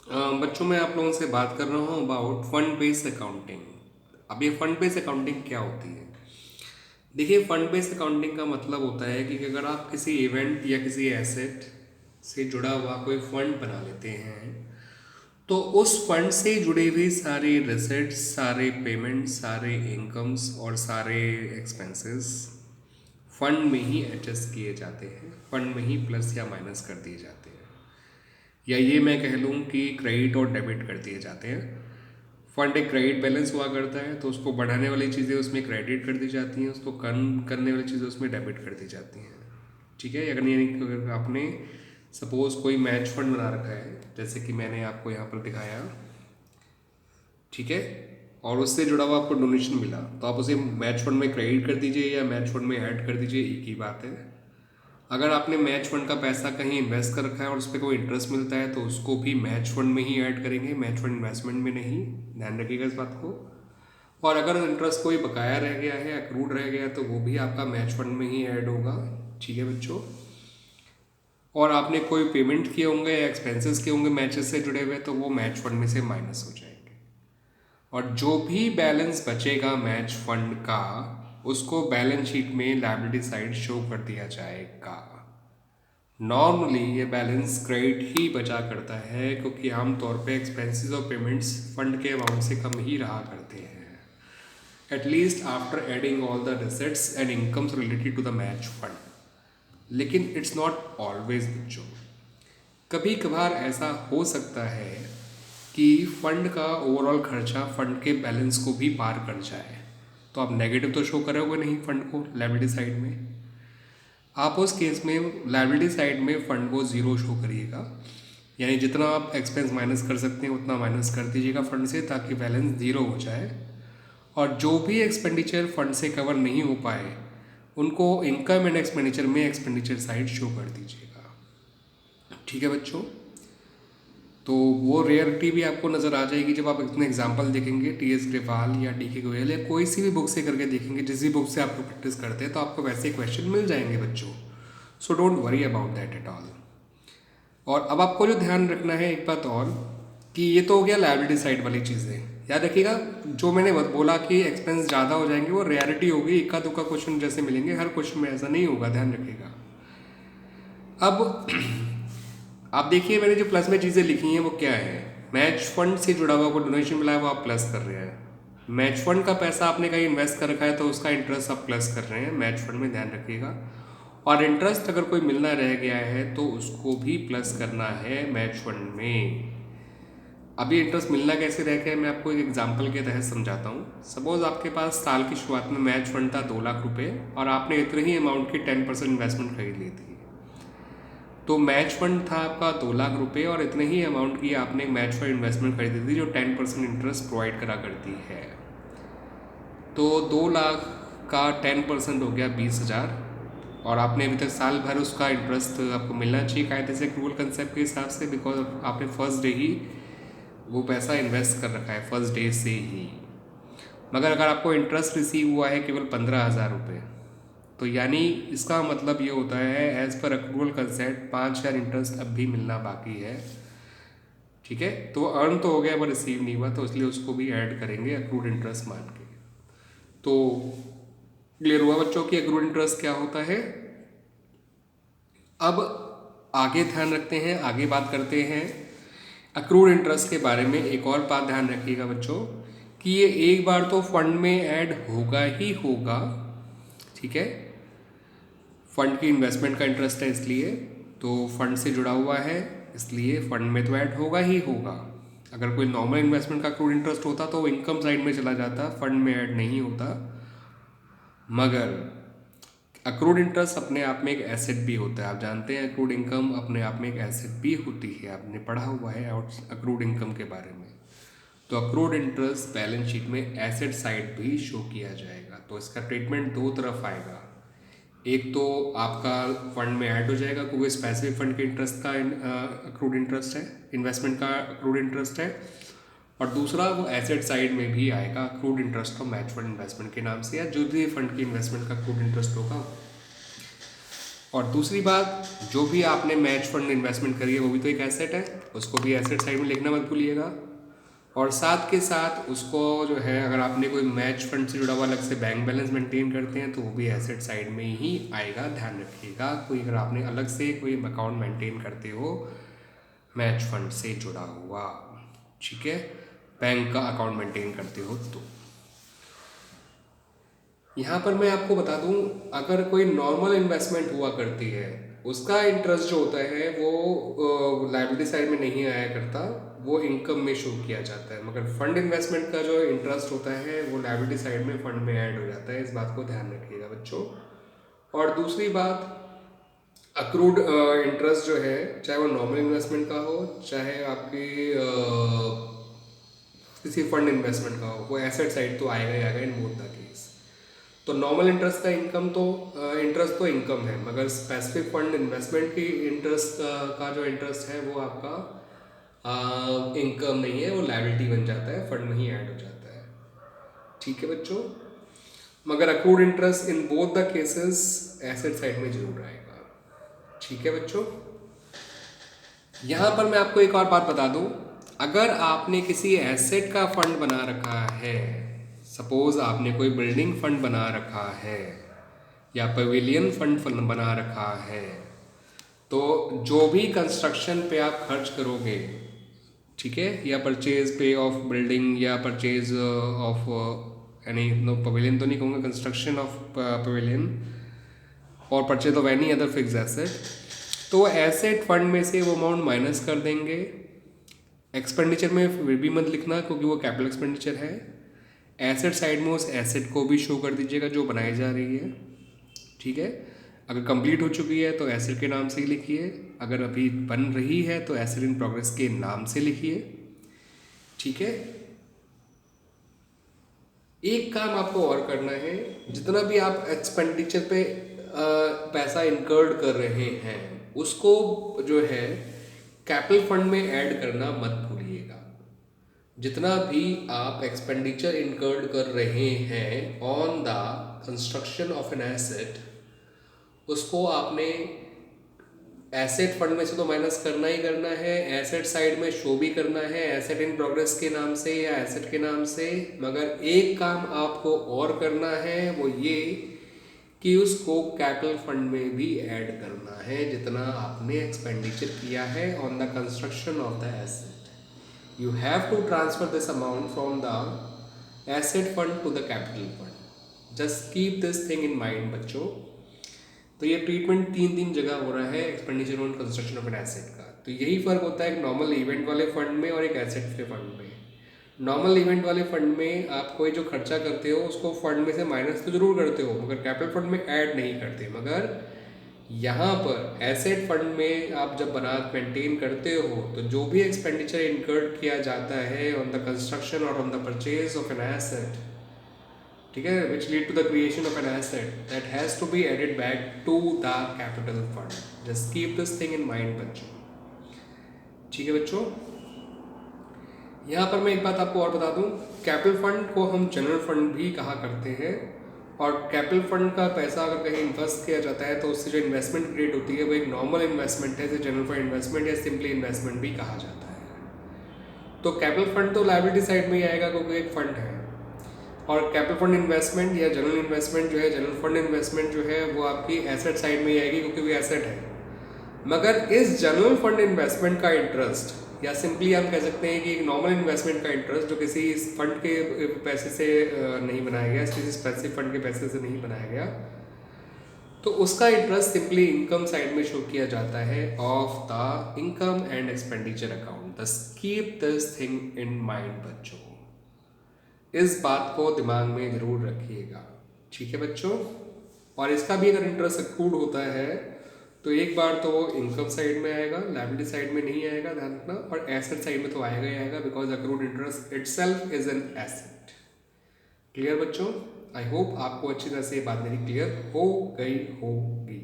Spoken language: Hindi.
बच्चों मैं आप लोगों से बात कर रहा हूँ अबाउट फंड बेस्ड अकाउंटिंग। अब ये फंड बेस्ड अकाउंटिंग क्या होती है? देखिए, फंड बेस्ड अकाउंटिंग का मतलब होता है कि अगर आप किसी इवेंट या किसी एसेट से जुड़ा हुआ कोई फंड बना लेते हैं, तो उस फंड से जुड़े हुए सारे रिसिट्स, सारे पेमेंट्स, सारे इनकम्स और सारे एक्सपेंसेस फंड में ही एडजस्ट किए जाते हैं, फंड में ही प्लस या माइनस कर दिए जाते हैं, या ये मैं कह लूँ कि क्रेडिट और डेबिट कर दिए जाते हैं। फंड एक क्रेडिट बैलेंस हुआ करता है, तो उसको बढ़ाने वाली चीज़ें उसमें क्रेडिट कर दी जाती हैं, उसको कम करने वाली चीज़ें उसमें डेबिट कर दी जाती हैं। ठीक है? अगर यानी कि अगर आपने सपोज कोई मैच फंड बना रखा है, जैसे कि मैंने आपको यहाँ पर दिखाया, ठीक है, और उससे जुड़ा हुआ आपको डोनेशन मिला, तो आप उसे मैच फंड में क्रेडिट कर दीजिए या मैच फंड में ऐड कर दीजिए, एक ही बात है। अगर आपने मैच फंड का पैसा कहीं इन्वेस्ट कर रखा है और उस पर कोई इंटरेस्ट मिलता है, तो उसको भी मैच फंड में ही ऐड करेंगे, मैच फंड इन्वेस्टमेंट में नहीं। ध्यान रखिएगा इस बात को। और अगर इंटरेस्ट कोई बकाया रह गया है, अक्रूड रह गया, तो वो भी आपका मैच फंड में ही ऐड होगा। ठीक है बच्चों? और आपने कोई पेमेंट किए होंगे या एक्सपेंसेस किए होंगे मैचेस से जुड़े हुए, तो वो मैच फंड में से माइनस हो जाएंगे। और जो भी बैलेंस बचेगा मैच फंड का, उसको बैलेंस शीट में लायबिलिटी साइड शो कर दिया जाएगा। नॉर्मली ये बैलेंस क्रेडिट ही बचा करता है, क्योंकि आमतौर पे एक्सपेंसेस और पेमेंट्स फंड के अमाउंट से कम ही रहा करते हैं, at least after adding all the receipts and incomes related to the match fund. लेकिन इट्स नॉट ऑलवेज बच्चों। कभी कभार ऐसा हो सकता है कि फंड का ओवरऑल खर्चा फंड के बैलेंस को भी पार कर जाए, तो आप नेगेटिव तो शो करोगे नहीं फंड को लायबिलिटी साइड में। आप उस केस में लायबिलिटी साइड में फंड को ज़ीरो शो करिएगा, यानी जितना आप एक्सपेंस माइनस कर सकते हैं उतना माइनस कर दीजिएगा फंड से, ताकि बैलेंस ज़ीरो हो जाए। और जो भी एक्सपेंडिचर फंड से कवर नहीं हो पाए, उनको इनकम एंड एक्सपेंडिचर में एक्सपेंडिचर साइड शो कर दीजिएगा। ठीक है बच्चों? तो वो रेयरिटी भी आपको नज़र आ जाएगी जब आप इतने एग्जाम्पल देखेंगे, टी एस ग्रेवाल या डी के गोयल या कोई सी भी बुक से करके देखेंगे, जिस भी बुक से आप प्रैक्टिस करते हैं, तो आपको वैसे क्वेश्चन मिल जाएंगे बच्चों। So don't worry about that at all. और अब आपको जो ध्यान रखना है एक बात और, कि ये तो हो गया लायबिलिटी साइड वाली चीज़ें। याद रखिएगा, जो मैंने बोला कि एक्सपेंस ज़्यादा हो जाएंगे, वो रियलिटी होगी। इक्का दुक्का क्वेश्चन जैसे मिलेंगे, हर क्वेश्चन में ऐसा नहीं होगा, ध्यान रखिएगा। अब आप देखिए, मैंने जो प्लस में चीज़ें लिखी हैं वो क्या है। मैच फंड से जुड़ा हुआ कोई डोनेशन मिला है, वो आप प्लस कर रहे हैं। मैच फंड का पैसा आपने कहीं इन्वेस्ट कर रखा है, तो उसका इंटरेस्ट आप प्लस कर रहे हैं मैच फंड में, ध्यान रखिएगा। और इंटरेस्ट अगर कोई मिलना रह गया है, तो उसको भी प्लस करना है मैच फंड में। अभी इंटरेस्ट मिलना कैसे रह गया है, मैं आपको एक एग्जांपल के तहत समझाता हूँ। सपोज आपके पास साल की शुरुआत में मैच फंड था 2 लाख रुपए, और आपने इतने ही अमाउंट की 10% इन्वेस्टमेंट खरीद ली थी। तो मैच फंड था आपका 2 लाख रुपए, और इतने ही अमाउंट की आपने मैच फंड इन्वेस्टमेंट खरीदी थी, जो 10% इंटरेस्ट प्रोवाइड करा करती है। तो 2 लाख का 10% हो गया 20,000, और आपने अभी तक साल भर उसका इंटरेस्ट आपको मिलना चाहिए कायदे से, एक्रूवल कंसेप्ट के हिसाब से, बिकॉज आपने फर्स्ट डे ही वो पैसा इन्वेस्ट कर रखा है, फर्स्ट डे से ही। मगर अगर आपको इंटरेस्ट रिसीव हुआ है केवल 15,000 रुपये, तो यानी इसका मतलब ये होता है, as per accrual concept 5,000 interest अब भी मिलना बाकी है। ठीक है? तो अर्न तो हो गया पर रिसीव नहीं हुआ, तो इसलिए उसको भी ऐड करेंगे एक्रूड इंटरेस्ट मान के। तो क्लियर हुआ बच्चों की एक्रूड इंटरेस्ट क्या होता है? अब आगे ध्यान रखते हैं, आगे बात करते हैं अक्रूड इंटरेस्ट के बारे में। एक और बात ध्यान रखिएगा बच्चों, कि ये एक बार तो फंड में ऐड होगा ही होगा। ठीक है? फंड की इन्वेस्टमेंट का इंटरेस्ट है, इसलिए तो फंड से जुड़ा हुआ है, इसलिए फंड में तो ऐड होगा ही होगा। अगर कोई नॉर्मल इन्वेस्टमेंट का अक्रूड इंटरेस्ट होता, तो वो इनकम साइड में चला जाता, फंड में ऐड नहीं होता। मगर अक्रूड इंटरेस्ट अपने आप में एक एसेट भी होता है। आप जानते हैं अक्रूड इनकम अपने आप में एक एसेट भी होती है, आपने पढ़ा हुआ है अक्रूड इनकम के बारे में। तो अक्रूड इंटरेस्ट बैलेंस शीट में एसेट साइड भी शो किया जाएगा। तो इसका ट्रीटमेंट दो तरफ आएगा। एक तो आपका फंड में ऐड हो जाएगा, क्योंकि स्पेसिफिक फंड के इंटरेस्ट का अक्रूड इंटरेस्ट है, इन्वेस्टमेंट का अक्रूड इंटरेस्ट है। और दूसरा वो एसेट साइड में भी आएगा accrued interest of match fund investment के नाम से, या जो भी फंड की इन्वेस्टमेंट का अक्रूड इंटरेस्ट होगा। और दूसरी बात, जो भी आपने मैच फंड इन्वेस्टमेंट करी है वो भी तो एक एसेट है, उसको भी एसेट साइड में लिखना मत भूलिएगा। और साथ के साथ उसको जो है, अगर आपने कोई मैच फंड से जुड़ा हुआ अलग से बैंक बैलेंस मेंटेन करते हैं तो वो भी एसेट साइड में ही आएगा, ध्यान रखिएगा। कोई अगर आपने अलग से कोई अकाउंट मेंटेन करते हो मैच फंड से जुड़ा हुआ, ठीक है, बैंक का अकाउंट मेंटेन करते हो तो। यहाँ पर मैं आपको बता दूँ, अगर कोई नॉर्मल इन्वेस्टमेंट हुआ करती है उसका इंटरेस्ट जो होता है वो लायबिलिटी साइड में नहीं आया करता, वो इनकम में शो किया जाता है। मगर फंड इन्वेस्टमेंट का जो इंटरेस्ट होता है वो लायबिलिटी साइड में फंड में ऐड हो जाता है, इस बात को ध्यान रखिएगा बच्चों। और दूसरी बात, अक्रूड इंटरेस्ट जो है, चाहे वो नॉर्मल इन्वेस्टमेंट का हो चाहे आपकी किसी फंड इन्वेस्टमेंट का हो, वो एसेट साइड तो आएगा ही आएगा इन बोथ द केस। तो नॉर्मल इंटरेस्ट का इनकम तो इंटरेस्ट तो इनकम है, मगर स्पेसिफिक फंड इन्वेस्टमेंट की इंटरेस्ट का जो इंटरेस्ट है वो आपका इनकम नहीं है, वो लायबिलिटी बन जाता है, फंड में ही ऐड हो जाता है, ठीक है बच्चों। मगर accrued interest in both the cases asset side में जरूर आएगा, ठीक है बच्चों। यहाँ पर मैं आपको एक और बात बता दूँ, अगर आपने किसी एसेट का फंड बना रखा है, सपोज आपने कोई बिल्डिंग फंड बना रखा है या पवेलियन फंड बना रखा है, तो जो भी कंस्ट्रक्शन पे आप खर्च करोगे, ठीक है, या परचेज पे ऑफ बिल्डिंग या परचेज ऑफ यानी नो पवेलियन तो नहीं कहूँगा, कंस्ट्रक्शन ऑफ पवेलियन और purchase of any other fix asset, तो एसेट फंड में से वो अमाउंट माइनस कर देंगे। एक्सपेंडिचर में फिर भी मत लिखना क्योंकि वो कैपिटल एक्सपेंडिचर है। एसेट साइड में उस एसेट को भी शो कर दीजिएगा जो बनाई जा रही है, ठीक है। अगर कंप्लीट हो चुकी है तो एसेट के नाम से ही लिखिए, अगर अभी बन रही है तो एसेट इन प्रोग्रेस के नाम से लिखिए, ठीक है। एक काम आपको और करना है, जितना भी आप एक्सपेंडिचर पे पैसा इनकर्ड कर रहे हैं उसको जो है कैपिटल फंड में ऐड करना मत भूलिएगा। जितना भी आप एक्सपेंडिचर इनकर्ड कर रहे हैं on the construction of an asset, उसको आपने एसेट फंड में से तो माइनस करना ही करना है, एसेट साइड में शो भी करना है एसेट इन प्रोग्रेस के नाम से या एसेट के नाम से। मगर एक काम आपको और करना है, वो ये कि उसको कैपिटल फंड में भी ऐड करना है जितना आपने एक्सपेंडिचर किया है on the construction of the asset. You have to transfer this amount from the asset fund to the capital fund. Just keep this thing in mind बच्चों। तो ये ट्रीटमेंट तीन जगह हो रहा है expenditure on construction of an asset का। तो यही फर्क होता है एक नॉर्मल इवेंट वाले फंड में और एक एसेट के फंड में। नॉर्मल इवेंट वाले फंड में आप कोई जो खर्चा करते हो उसको फंड में से माइनस तो जरूर करते हो, मगर कैपिटल फंड में ऐड नहीं करते। मगर यहाँ पर एसेट फंड में आप जब बना मेंटेन करते हो तो जो भी एक्सपेंडिचर इनकर्ड किया जाता है ऑन द कंस्ट्रक्शन और on the purchase of an asset, ठीक है, which lead to the creation of an asset, that has to be added back to the capital fund. Just keep this thing in mind बच्चों, ठीक है बच्चों। यहाँ पर मैं एक बात आपको और बता दूँ, कैपिटल फंड को हम जनरल फंड भी कहा करते हैं, और कैपिटल फंड का पैसा अगर कहीं इन्वेस्ट किया जाता है तो उससे जो इन्वेस्टमेंट क्रिएट होती है वो एक नॉर्मल इन्वेस्टमेंट है, जनरल फंड इन्वेस्टमेंट या सिंपली इन्वेस्टमेंट भी कहा जाता है। तो कैपिटल फंड तो लायबिलिटी साइड में ही आएगा क्योंकि एक फंड है, और कैपिटल फंड इन्वेस्टमेंट या जनरल इन्वेस्टमेंट जो है, जनरल फंड इन्वेस्टमेंट जो है वो आपकी एसेट साइड में ही आएगी क्योंकि वो एसेट है। मगर इस जनरल फंड इन्वेस्टमेंट का इंटरेस्ट, या सिंपली हम कह सकते हैं कि एक नॉर्मल इन्वेस्टमेंट का इंटरेस्ट जो किसी फंड के पैसे से नहीं बनाया गया, किसी स्पेसिफिक फंड के पैसे से नहीं बनाया गया, तो उसका इंटरेस्ट सिंपली इनकम साइड में शो किया जाता है of the income and expenditure account. Thus keep this thing in mind बच्चों, इस बात को दिमाग में जरूर रखिएगा, ठीक है बच्चों। और इसका भी अगर इंटरेस्ट अक्रूड होता है तो एक बार तो वो इनकम साइड में आएगा, लायबिलिटी साइड में नहीं आएगा, ध्यान रखना, और एसेट साइड में तो आएगा ही आएगा because accrued interest itself is an asset. Clear बच्चों? आई होप आपको अच्छी तरह से ये बात मेरी क्लियर हो गई होगी।